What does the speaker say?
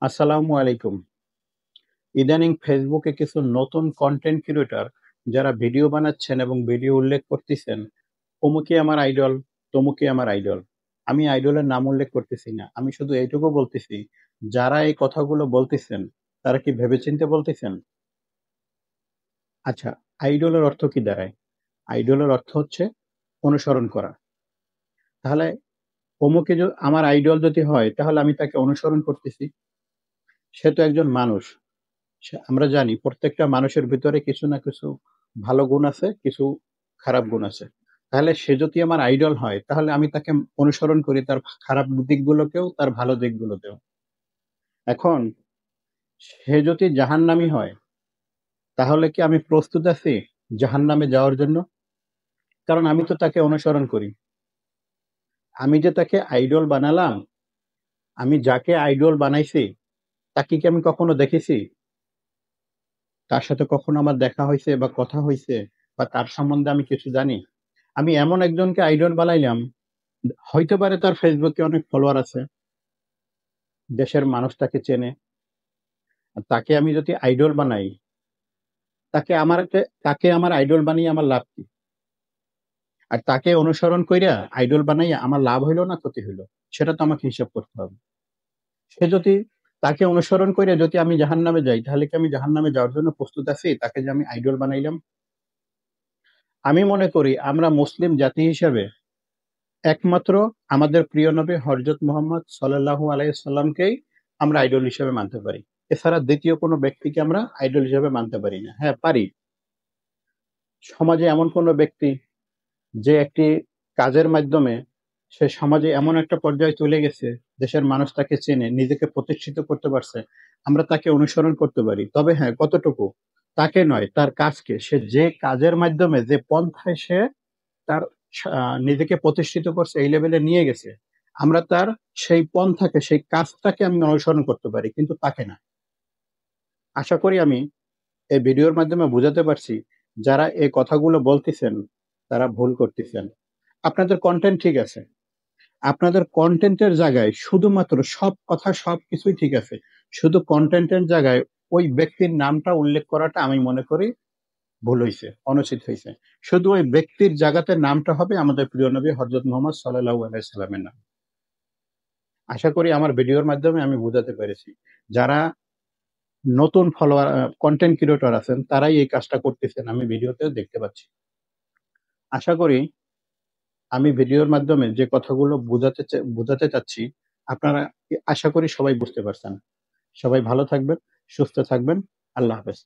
আসসালামু আলাইকুম। ইদানিং ফেসবুকে কিছু নতুন কন্টেন্ট ক্রিয়েটর যারা ভিডিও বানাচ্ছেন এবং ভিডিও উল্লেখ করতেছেন, অমুকে আমার আইডল, তমুকে আমার আইডল। আমি আইডলের নাম উল্লেখ করতেছি না। আমি শুধু এইটুকু বলতেছি, যারা এই কথাগুলো বলতেছেন, তারা কি ভেবেচিন্তে বলতেছেন? আচ্ছা, আইডলের অর্থ কি দাঁড়ায়? আইডলের অর্থ হচ্ছে অনুসরণ করা। তাহলে অমুকে আমার আইডল যদি হয়, তাহলে আমি তাকে অনুসরণ করতেছি। সে তো একজন মানুষ। আমরা জানি প্রত্যেকটা মানুষের ভিতরে কিছু না কিছু ভালো গুণ আছে, কিছু খারাপ গুণ আছে। তাহলে সে যদি আমার আইডল হয়, তাহলে আমি তাকে অনুসরণ করি তার খারাপ দিকগুলোকেও, তার ভালো দিকগুলোতেও। এখন সে যদি জাহান্নামী হয়, তাহলে কি আমি প্রস্তুত আছি জাহান্নামে যাওয়ার জন্য? কারণ আমি তো তাকে অনুসরণ করি। আমি যে তাকে আইডল বানালাম, আমি যাকে আইডল বানাইছি, তাকে কি আমি কখনো দেখেছি? তার সাথে কখনো আমার দেখা হইছে বা কথা হইছে বা তার সম্বন্ধে আমি কিছু জানি? আমি এমন একজনকে আইডল বানাইলাম, হইতে পারে তার ফেসবুকে অনেক ফলোয়ার আছে, দেশের মানুষ তাকে চেনে। আর তাকে আমি যদি আইডল বানাই, তাকে আমার আইডল বানিয়ে আমার লাভ কি? আর তাকে অনুসরণ কইরা আইডল বানাইয়া আমার লাভ হইলো না ক্ষতি হইলো? সেটা তো আমাকে হিসাব করতে হবে। সে যদি তাকে অনুসরণ কইরা যদি আমি জাহান্নামে যাই, তাহলে কি আমি জাহান্নামে যাওয়ার জন্য প্রস্তুত আছি? তাকে যে আমি আইডল বানাইলাম? আমি মনে করি আমরা মুসলিম জাতি হিসেবে একমাত্র আমাদের প্রিয় নবী হযরত মুহাম্মদ সাল্লাল্লাহু আলাইহি সাল্লামকেই আমরা আইডল হিসেবে মানতে পারি। এছাড়া দ্বিতীয় কোনো ব্যক্তিকে আমরা আইডল হিসেবে মানতে পারি না। হ্যাঁ, পারি। সমাজে এমন কোনো ব্যক্তি যে একটি কাজের মাধ্যমে সে সমাজে এমন একটা পর্যায়ে চলে গেছে, দেশের মানুষ তাকে চেনে, নিজেকে প্রতিষ্ঠিত করতে পারছে। আমরা তাকে অনুসরণ করতে পারি। তবে হ্যাঁ, কতটুকু? তাকে নয়, তার কাজকে। সে যে কাজের মাধ্যমে যে পন্থায় সে তার নিজেকে প্রতিষ্ঠিত করছে, এই লেভেলে নিয়ে গেছে, আমরা তার সেই পন্থাকে, সেই কাজটাকে আমি অনুসরণ করতে পারি, কিন্তু তাকে না। আশা করি আমি এই ভিডিওর মাধ্যমে বুঝাতে পারছি, যারা এই কথাগুলো বলতেছেন, তারা ভুল করতেছেন। আপনাদের কনটেন্ট ঠিক আছে। আপনাদের কনটেন্টের জায়গায় শুধুমাত্র সব কথা সবকিছুই ঠিক আছে। শুধু কনটেন্টের জায়গায় ওই ব্যক্তির নামটা উল্লেখ করাটা আমি মনে করি ভুল হইছে, অনুচিত হইছে। শুধু ওই ব্যক্তির জায়গাতে নামটা হবে আমাদের প্রিয় নবী হযরত মুহাম্মদ সাল্লাল্লাহু আলাইহি সাল্লামের নাম। আশা করি আমার ভিডিওর মাধ্যমে আমি বুঝাতে পেরেছি। যারা নতুন ফলোয়ার কনটেন্ট ক্রিয়েটর আছেন, তারাই এই কাজটা করতেছেন, আমি ভিডিওতেও দেখতে পাচ্ছি। আশা করি আমি ভিডিওর মাধ্যমে যে কথাগুলো বুঝাতে চাচ্ছি, আপনারা আশা করি সবাই বুঝতে পারছেন। সবাই ভালো থাকবেন, সুস্থ থাকবেন। আল্লাহ হাফেজ।